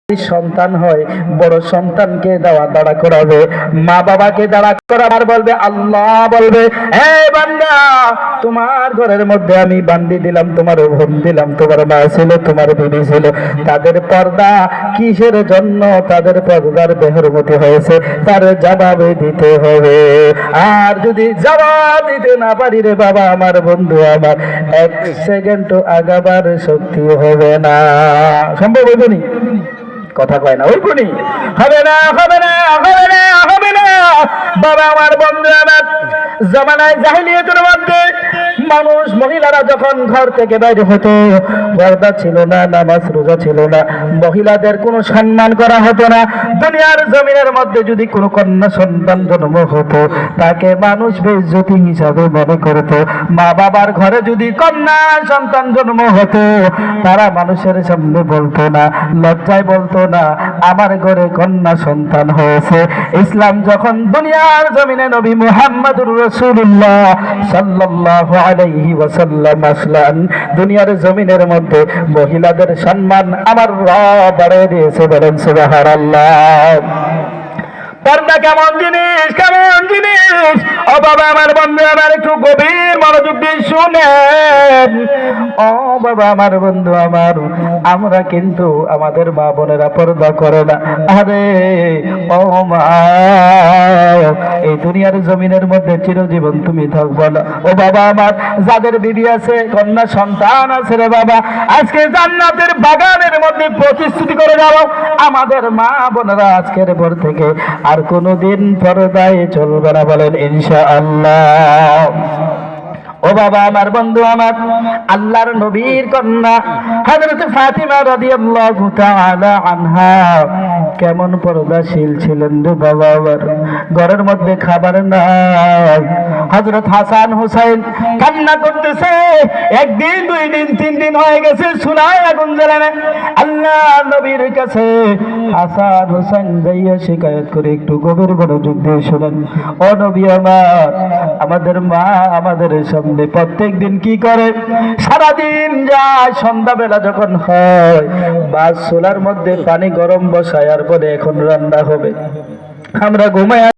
সন্তান হয়, বড় সন্তানকে দাঁড়া করাবে, মা বাবাকে দাঁড়া করাবার বলবে, আল্লাহ বলবে, হে বান্দা, তোমার ঘরের মধ্যে আমি বান্দি দিলাম, তোমার বোন দিলাম, তোমার মা ছিল, তোমার বিবি ছিল, তাদের পর্দা কিসের জন্য তাদের পর্দার বেহরমতি হয়েছে, তার জবাব দিতে হবে। আর যদি জবাব দিতে না পারি রে বাবা আমার, বন্ধু আমার, এক সেকেন্ড আগাবার শক্তি হবে না। সম্ভব হইব নি? কথা কয় না, ওই কোনি হবে না, হবে না, হবে না, হবে না। বাবা আমার, বন্ধু আমার, জামানায় জাহিলিয়াতের মধ্যে মানুষ, মহিলারা যখন ঘর থেকে বাইরে হতো, পর্দা ছিল না, নামাজ রোজা ছিল না, মহিলাদের কোনো সম্মান করা হতো না। দুনিয়ার জমিনের মধ্যে যদি কোনো কন্যা সন্তান জন্ম হতো, তাকে মানুষ বেইজ্জতি হিসাবে মনে করত। মা বাবার ঘরে যদি কন্যা সন্তান জন্ম হতো, তারা মানুষের সামনে বলতো না, লজ্জায় বলতো না, আমার ঘরে কন্যা সন্তান হয়েছে। ইসলাম যখন দুনিয়ার জমিনে নবী মুহাম্মদুর রাসূলুল্লাহ সাল্লাল্লাহু আলাইহি ওয়াসাল্লাম আসলেন, দুনিয়ার জমিনের মধ্যে মহিলাদের সম্মান আমার রব বাড়িয়ে দিয়েছে। বলেন সুবহানাল্লাহ। পর্দা কেমন জিনিস, কেমন জিনিস! ও বাবা আমার, বন্ধু আমার, একটু গভীর মনোযোগ দিয়ে শুনেন। ও বাবা আমার, বন্ধু আমার, আমরা কিন্তু আমাদের মা বোনেরা পর্দা করে না। আরে ও মা, এই দুনিয়ার জমিনের মধ্যে চিরজীবন তুমি থাকবো না। ও বাবা আমার, যাদের বিবি আছে, কন্যা সন্তান আছে রে বাবা, আজকে জান্নাতের বাগানের মধ্যে প্রতিশ্রুতি করে যাও, আমাদের মা বোনেরা আজকের পর থেকে আর কোনদিন পর্দায় চলবে না। বলেন ইনশাআল্লাহ। ও বাবা আমার, বন্ধু আমার, আল্লাহর নবীর কন্যা হযরত ফাতিমা রাদিয়াল্লাহু তাআলা আনহা কেমন পর্দাশীল ছিলেন রে বাবা আমার। ঘরের মধ্যে খাবার নাই, হযরত হাসান হুসাইন কান্না করতেছে, একদিন, দুই দিন, তিন দিন হয়ে গেছে, চুলায় আগুন জ্বলে না। আল্লাহ নবীর কাছে হাসান হুসাইন যাইয়া শিকায়ত করে, একটু গভীর মনোযোগ দিয়ে শুনেন। ও নবী আমার, আমাদের মা আমাদের সামনে প্রত্যেক দিন কি করে, সারাদিন যায়, সন্ধ্যাবেলা যখন হয়, বাস চুলার মধ্যে পানি গরম বসায়, আর বলে এখন রান্না হবে। আমরা ঘুমায়